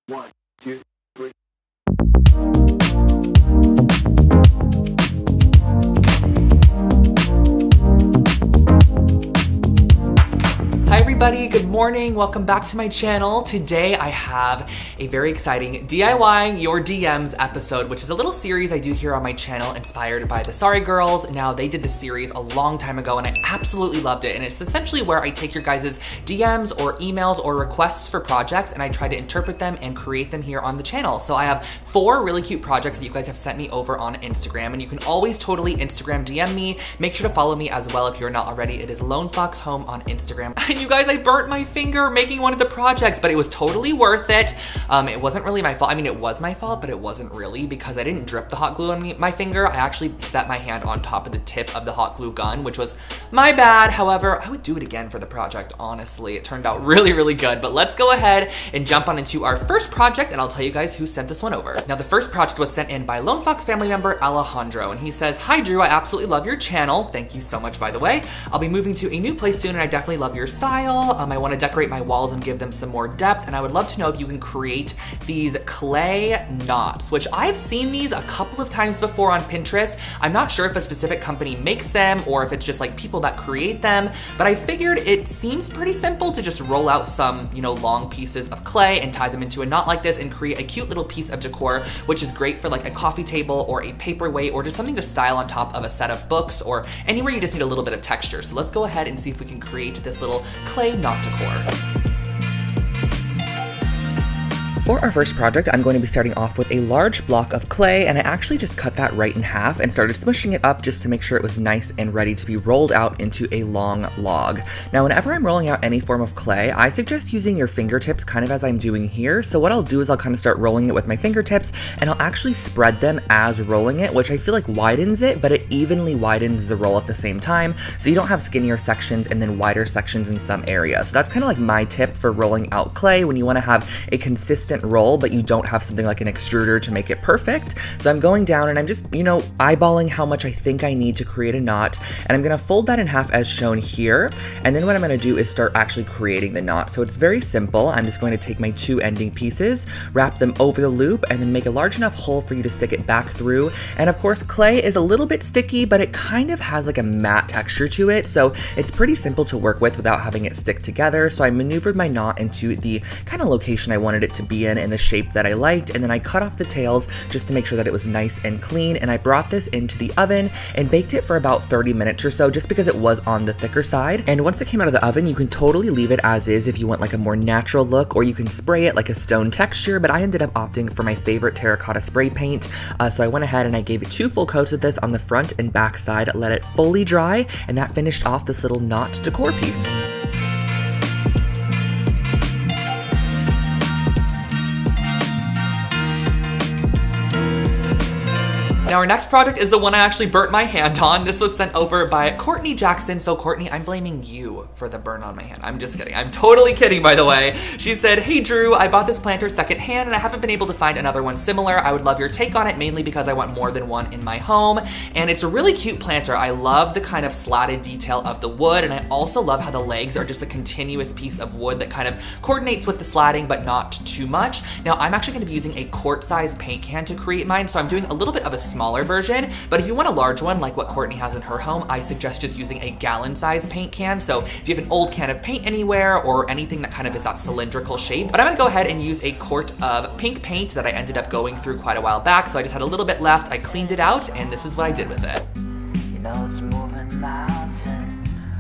One, two, three. Hi everybody, good morning. Welcome back to my channel. Today I have a very exciting DIY Your DMs episode, which is a little series I do here on my channel inspired by the Sorry Girls. Now, they did this series a long time ago and I absolutely loved it. And it's essentially where I take your guys' DMs or emails or requests for projects and I try to interpret them and create them here on the channel. So I have 4 really cute projects that you guys have sent me over on Instagram, and you can always totally Instagram DM me. Make sure to follow me as well if you're not already. It is Lone Fox Home on Instagram. And you guys, I burnt my finger making one of the projects, but it was totally worth it. It wasn't really my fault. I mean, it was my fault, but it wasn't really, because I didn't drip the hot glue on my finger. I actually set my hand on top of the tip of the hot glue gun, which was my bad. However, I would do it again for the project, honestly. It turned out really, really good. But let's go ahead and jump on into our first project, and I'll tell you guys who sent this one over. Now, the first project was sent in by Lone Fox family member Alejandro, and he says, "Hi Drew, I absolutely love your channel." Thank you so much, by the way. "I'll be moving to a new place soon, and I definitely love your style. I want to decorate my walls and give them some more depth, and I would love to know if you can create these clay knots," which I've seen these a couple of times before on Pinterest. I'm not sure if a specific company makes them or if it's just like people that create them, but I figured it seems pretty simple to just roll out some, long pieces of clay and tie them into a knot like this and create a cute little piece of decor, which is great for like a coffee table or a paperweight or just something to style on top of a set of books or anywhere you just need a little bit of texture. So let's go ahead and see if we can create this little clay knot decor. For our first project, I'm going to be starting off with a large block of clay, and I actually just cut that right in half and started smushing it up just to make sure it was nice and ready to be rolled out into a long log. Now, whenever I'm rolling out any form of clay, I suggest using your fingertips kind of as I'm doing here. So what I'll do is I'll kind of start rolling it with my fingertips, and I'll actually spread them as rolling it, which I feel like widens it, but it evenly widens the roll at the same time, so you don't have skinnier sections and then wider sections in some areas. So that's kind of like my tip for rolling out clay when you want to have a consistent roll, but you don't have something like an extruder to make it perfect. So I'm going down and I'm just, eyeballing how much I think I need to create a knot, and I'm gonna fold that in half as shown here. And then what I'm gonna do is start actually creating the knot. So it's very simple. I'm just going to take my 2 ending pieces, wrap them over the loop, and then make a large enough hole for you to stick it back through. And of course, clay is a little bit sticky, but it kind of has like a matte texture to it. So it's pretty simple to work with without having it stick together. So I maneuvered my knot into the kind of location I wanted it to be in the shape that I liked, and then I cut off the tails just to make sure that it was nice and clean, and I brought this into the oven and baked it for about 30 minutes or so just because it was on the thicker side. And once it came out of the oven, you can totally leave it as is if you want like a more natural look, or you can spray it like a stone texture, but I ended up opting for my favorite terracotta spray paint. So I went ahead and I gave it 2 full coats of this on the front and back side, let it fully dry, and that finished off this little knot decor piece. Now, our next project is the one I actually burnt my hand on. This was sent over by Courtney Jackson. So Courtney, I'm blaming you for the burn on my hand. I'm just kidding. I'm totally kidding, by the way. She said, "Hey Drew, I bought this planter secondhand and I haven't been able to find another one similar. I would love your take on it, mainly because I want more than one in my home. And it's a really cute planter. I love the kind of slatted detail of the wood, and I also love how the legs are just a continuous piece of wood that kind of coordinates with the slatting, but not too much." Now, I'm actually going to be using a quart-size paint can to create mine, so I'm doing a little bit of a smaller version, but if you want a large one like what Courtney has in her home, I suggest just using a gallon-size paint can. So if you have an old can of paint anywhere or anything that kind of is that cylindrical shape, but I'm gonna go ahead and use a quart of pink paint that I ended up going through quite a while back, so I just had a little bit left. I cleaned it out, and this is what I did with it. It's moving mountains.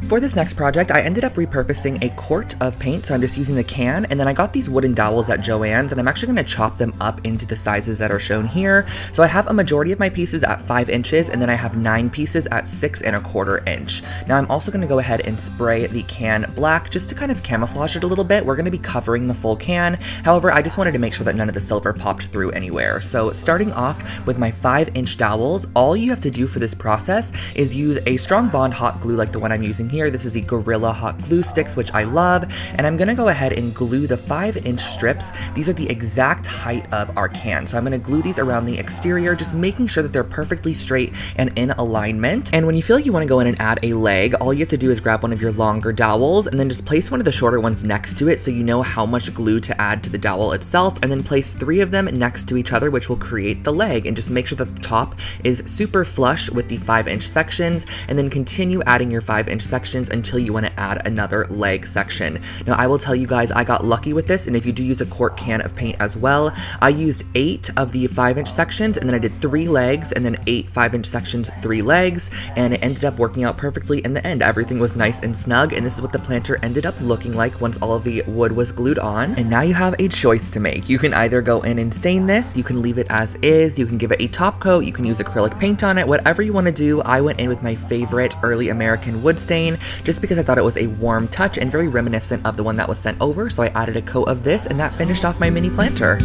For this next project, I ended up repurposing a quart of paint, so I'm just using the can, and then I got these wooden dowels at Joann's, and I'm actually going to chop them up into the sizes that are shown here. So I have a majority of my pieces at 5 inches, and then I have 9 pieces at 6 1/4 inch. Now I'm also going to go ahead and spray the can black just to kind of camouflage it a little bit. We're going to be covering the full can. However, I just wanted to make sure that none of the silver popped through anywhere. So starting off with my 5-inch dowels, all you have to do for this process is use a strong bond hot glue like the one I'm using here, here. This is the Gorilla Hot Glue Sticks, which I love, and I'm gonna go ahead and glue the 5-inch strips. These are the exact height of our can, so I'm gonna glue these around the exterior, just making sure that they're perfectly straight and in alignment. And when you feel like you wanna go in and add a leg, all you have to do is grab one of your longer dowels and then just place one of the shorter ones next to it so you know how much glue to add to the dowel itself, and then place 3 of them next to each other, which will create the leg, and just make sure that the top is super flush with the 5-inch sections, and then continue adding your 5-inch sections until you want to add another leg section. Now I will tell you guys, I got lucky with this, and if you do use a quart can of paint as well, I used 8 of the 5-inch sections, and then I did 3 legs, and then 8 5-inch sections, 3 legs, and it ended up working out perfectly in the end. Everything was nice and snug, and this is what the planter ended up looking like once all of the wood was glued on. And now you have a choice to make. You can either go in and stain this, you can leave it as is, you can give it a top coat, you can use acrylic paint on it, whatever you want to do. I went in with my favorite early American wood stain just because I thought it was a warm touch and very reminiscent of the one that was sent over, so I added a coat of this, and that finished off my mini planter.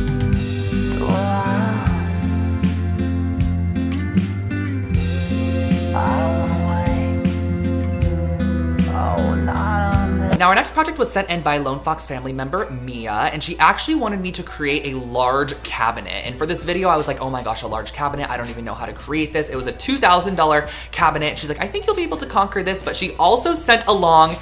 Now our next project was sent in by Lone Fox family member Mia, and she actually wanted me to create a large cabinet. And for this video, I was like, oh my gosh, a large cabinet. I don't even know how to create this. It was a $2,000 cabinet. She's like, I think you'll be able to conquer this. But she also sent along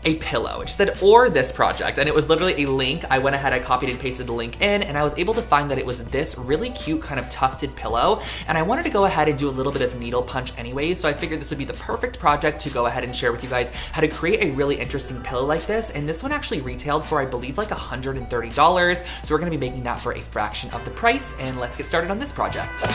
a pillow. She said, or this project, and it was literally a link. I went ahead, I copied and pasted the link in, and I was able to find that it was this really cute kind of tufted pillow, and I wanted to go ahead and do a little bit of needle punch anyways, so I figured this would be the perfect project to go ahead and share with you guys how to create a really interesting pillow like this. And this one actually retailed for, I believe, like $130, so we're gonna be making that for a fraction of the price, and let's get started on this project.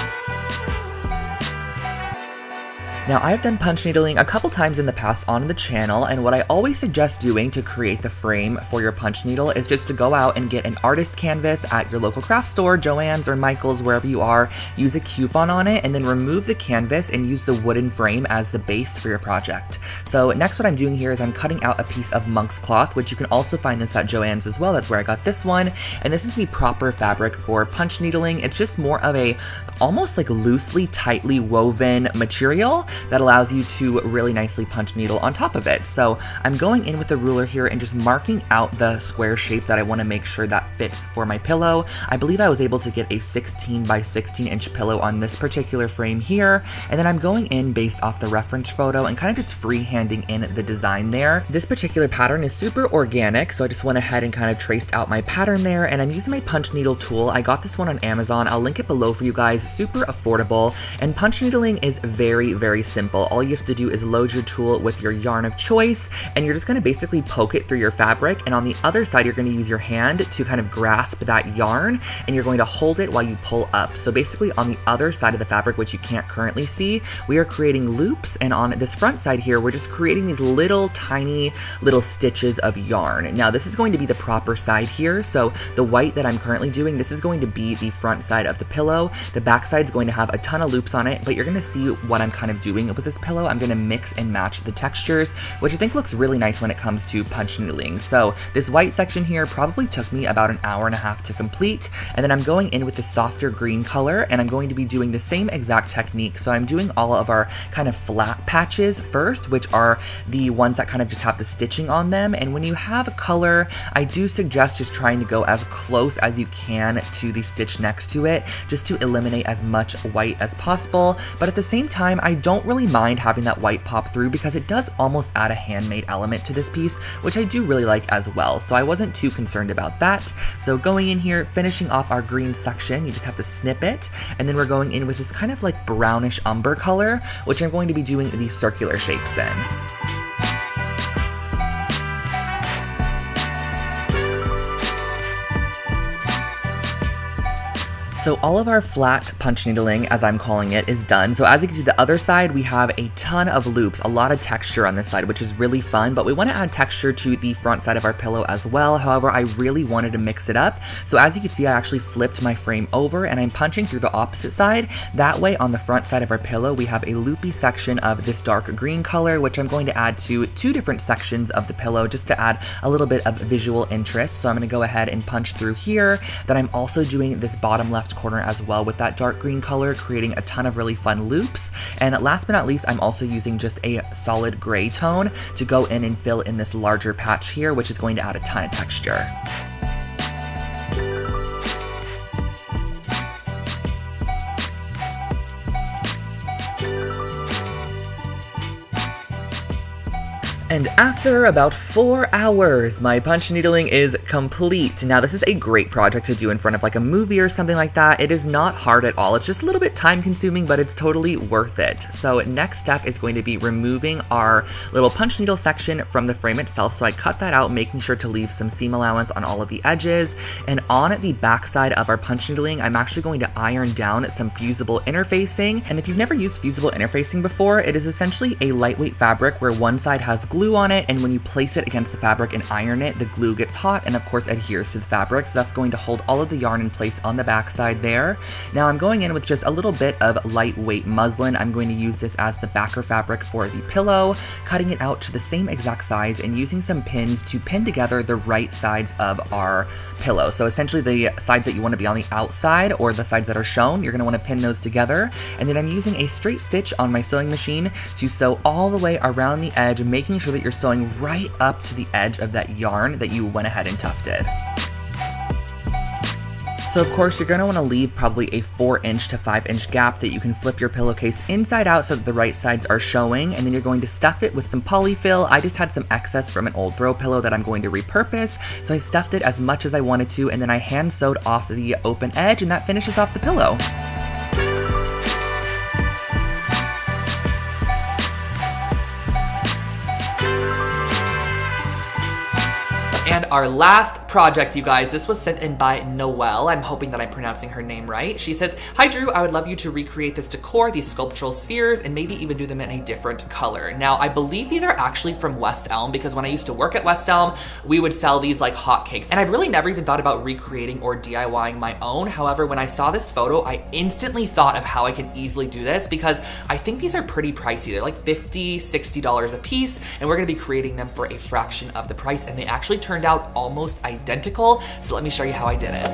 Now, I've done punch needling a couple times in the past on the channel, and what I always suggest doing to create the frame for your punch needle is just to go out and get an artist canvas at your local craft store, Joann's or Michael's, wherever you are, use a coupon on it, and then remove the canvas and use the wooden frame as the base for your project. So next what I'm doing here is I'm cutting out a piece of monk's cloth, which you can also find this at Joann's as well. That's where I got this one, and this is the proper fabric for punch needling. It's just more of a almost like loosely, tightly woven material that allows you to really nicely punch needle on top of it. So I'm going in with the ruler here and just marking out the square shape that I want to make sure that fits for my pillow. I believe I was able to get a 16 by 16 inch pillow on this particular frame here, and then I'm going in based off the reference photo and kind of just freehanding in the design there. This particular pattern is super organic, so I just went ahead and kind of traced out my pattern there, and I'm using my punch needle tool. I got this one on Amazon. I'll link it below for you guys. Super affordable, and punch needling is very, very simple. All you have to do is load your tool with your yarn of choice, and you're just going to basically poke it through your fabric, and on the other side you're going to use your hand to kind of grasp that yarn, and you're going to hold it while you pull up. So basically on the other side of the fabric, which you can't currently see, we are creating loops, and on this front side here we're just creating these little tiny little stitches of yarn. Now this is going to be the proper side here, so the white that I'm currently doing, this is going to be the front side of the pillow. The back side is going to have a ton of loops on it, but you're going to see what I'm kind of doing with this pillow. I'm going to mix and match the textures, which I think looks really nice when it comes to punch needling. So this white section here probably took me about an hour and a half to complete, and then I'm going in with the softer green color, and I'm going to be doing the same exact technique. So I'm doing all of our kind of flat patches first, which are the ones that kind of just have the stitching on them. And when you have color, I do suggest just trying to go as close as you can to the stitch next to it, just to eliminate as much white as possible. But at the same time, I don't really mind having that white pop through because it does almost add a handmade element to this piece, which I do really like as well. So I wasn't too concerned about that. So going in here, finishing off our green section, you just have to snip it, and then we're going in with this kind of like brownish umber color, which I'm going to be doing these circular shapes in. So all of our flat punch needling, as I'm calling it, is done. So as you can see, the other side, we have a ton of loops, a lot of texture on this side, which is really fun, but we want to add texture to the front side of our pillow as well. However, I really wanted to mix it up. So as you can see, I actually flipped my frame over and I'm punching through the opposite side. That way on the front side of our pillow, we have a loopy section of this dark green color, which I'm going to add to 2 different sections of the pillow just to add a little bit of visual interest. So I'm going to go ahead and punch through here. Then I'm also doing this bottom left left corner as well with that dark green color, creating a ton of really fun loops. And last but not least, I'm also using just a solid gray tone to go in and fill in this larger patch here, which is going to add a ton of texture. And after about 4 hours, my punch needling is complete. Now, this is a great project to do in front of like a movie or something like that. It is not hard at all. It's just a little bit time consuming, but it's totally worth it. So next step is going to be removing our little punch needle section from the frame itself. So I cut that out, making sure to leave some seam allowance on all of the edges. And on the back side of our punch needling, I'm actually going to iron down some fusible interfacing. And if you've never used fusible interfacing before, it is essentially a lightweight fabric where one side has glue on it, and when you place it against the fabric and iron it, the glue gets hot and of course adheres to the fabric, so that's going to hold all of the yarn in place on the back side there. Now I'm going in with just a little bit of lightweight muslin. I'm going to use this as the backer fabric for the pillow, cutting it out to the same exact size and using some pins to pin together the right sides of our pillow. So essentially the sides that you want to be on the outside or the sides that are shown, you're going to want to pin those together. And then I'm using a straight stitch on my sewing machine to sew all the way around the edge, making sure that you're sewing right up to the edge of that yarn that you went ahead and tufted. So of course you're going to want to leave probably a 4-inch to 5-inch gap that you can flip your pillowcase inside out so that the right sides are showing, and then you're going to stuff it with some polyfill. I just had some excess from an old throw pillow that I'm going to repurpose, so I stuffed it as much as I wanted to, and then I hand sewed off the open edge, and that finishes off the pillow. And our last project, you guys, this was sent in by Noelle. I'm hoping that I'm pronouncing her name right. She says, "Hi Drew, I would love you to recreate this decor, these sculptural spheres, and maybe even do them in a different color." Now, I believe these are actually from West Elm, because when I used to work at West Elm, we would sell these like hotcakes. And I've really never even thought about recreating or DIYing my own. However, when I saw this photo, I instantly thought of how I can easily do this, because I think these are pretty pricey. They're like $50, $60 a piece, and we're gonna be creating them for a fraction of the price, and they actually turned out almost identical. So let me show you how I did it.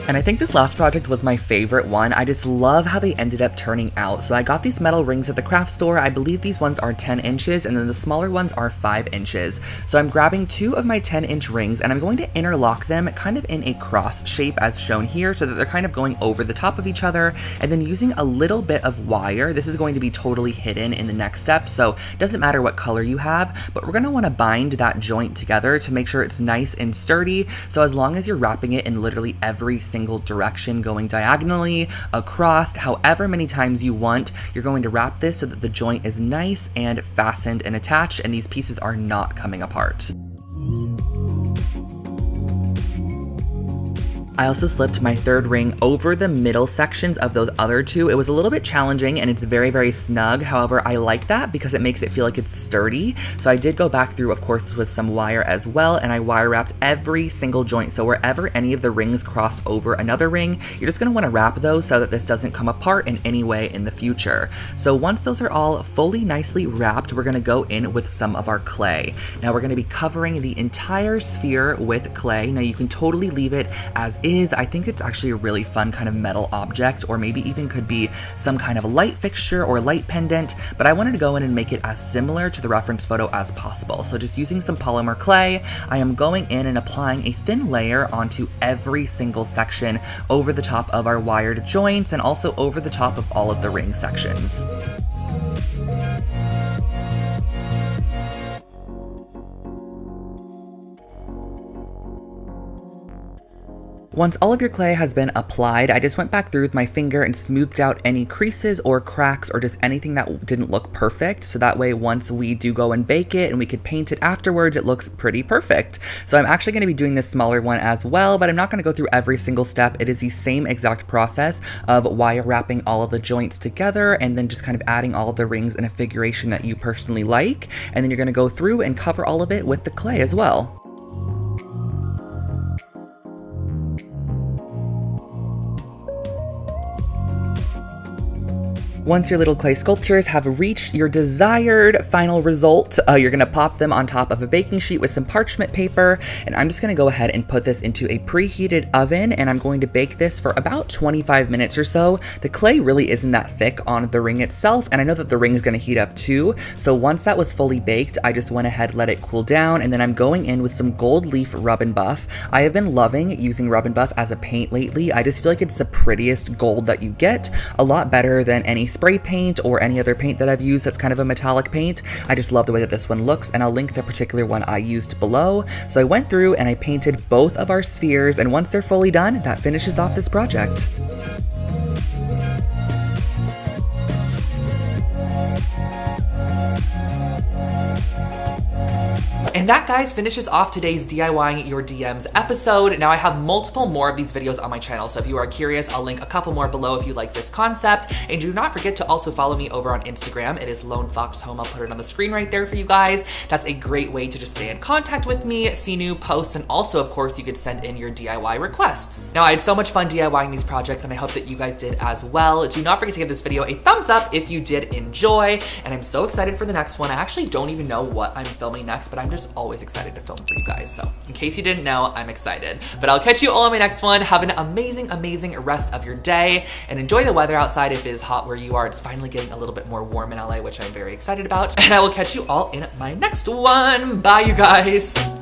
And I think this last project was my favorite one. I just love how they ended up turning out. So I got these metal rings at the craft store. I believe these ones are 10 inches and then the smaller ones are 5 inches. So I'm grabbing 2 of my 10-inch rings and I'm going to interlock them kind of in a cross shape as shown here, so that they're kind of going over the top of each other, and then using a little bit of wire. This is going to be totally hidden in the next step, so it doesn't matter what color you have, but we're going to want to bind that joint together to make sure it's nice and sturdy. So as long as you're wrapping it in literally every single direction, going diagonally, across, however many times you want, you're going to wrap this so that the joint is nice and fastened and attached, and these pieces are not coming apart. I also slipped my third ring over the middle sections of those other 2. It was a little bit challenging and it's very, very snug. However, I like that because it makes it feel like it's sturdy. So I did go back through, of course, with some wire as well, and I wire wrapped every single joint. So wherever any of the rings cross over another ring, you're just gonna wanna wrap those so that this doesn't come apart in any way in the future. So once those are all fully nicely wrapped, we're gonna go in with some of our clay. Now we're gonna be covering the entire sphere with clay. Now you can totally leave it as is. I think it's actually a really fun kind of metal object, or maybe even could be some kind of light fixture or light pendant, but I wanted to go in and make it as similar to the reference photo as possible. So just using some polymer clay, I am going in and applying a thin layer onto every single section over the top of our wired joints and also over the top of all of the ring sections. Once all of your clay has been applied, I just went back through with my finger and smoothed out any creases or cracks or just anything that didn't look perfect. So that way, once we do go and bake it and we could paint it afterwards, it looks pretty perfect. So I'm actually going to be doing this smaller one as well, but I'm not going to go through every single step. It is the same exact process of wire wrapping all of the joints together and then just kind of adding all of the rings in a figuration that you personally like. And then you're going to go through and cover all of it with the clay as well. Once your little clay sculptures have reached your desired final result, you're gonna pop them on top of a baking sheet with some parchment paper, and I'm just gonna go ahead and put this into a preheated oven, and I'm going to bake this for about 25 minutes or so. The clay really isn't that thick on the ring itself, and I know that the ring is gonna heat up too, so once that was fully baked, I just went ahead, let it cool down, and then I'm going in with some gold leaf Rub 'n Buff. I have been loving using Rub 'n Buff as a paint lately. I just feel like it's the prettiest gold that you get, a lot better than any spray paint or any other paint that I've used that's kind of a metallic paint. I just love the way that this one looks, and I'll link the particular one I used below. So I went through and I painted both of our spheres, and once they're fully done, that finishes off this project. And that, guys, finishes off today's DIYing Your DMs episode. Now, I have multiple more of these videos on my channel, so if you are curious, I'll link a couple more below if you like this concept. And do not forget to also follow me over on Instagram. It is Lone Fox Home. I'll put it on the screen right there for you guys. That's a great way to just stay in contact with me, see new posts, and also, of course, you could send in your DIY requests. Now, I had so much fun DIYing these projects, and I hope that you guys did as well. Do not forget to give this video a thumbs up if you did enjoy, and I'm so excited for the next one. I actually don't even know what I'm filming next, but I'm just always excited to film for you guys. So in case you didn't know, I'm excited. But I'll catch you all on my next one. Have an amazing, amazing rest of your day, and enjoy the weather outside if it is hot where you are. It's finally getting a little bit more warm in LA, which I'm very excited about. And I will catch you all in my next one. Bye, you guys.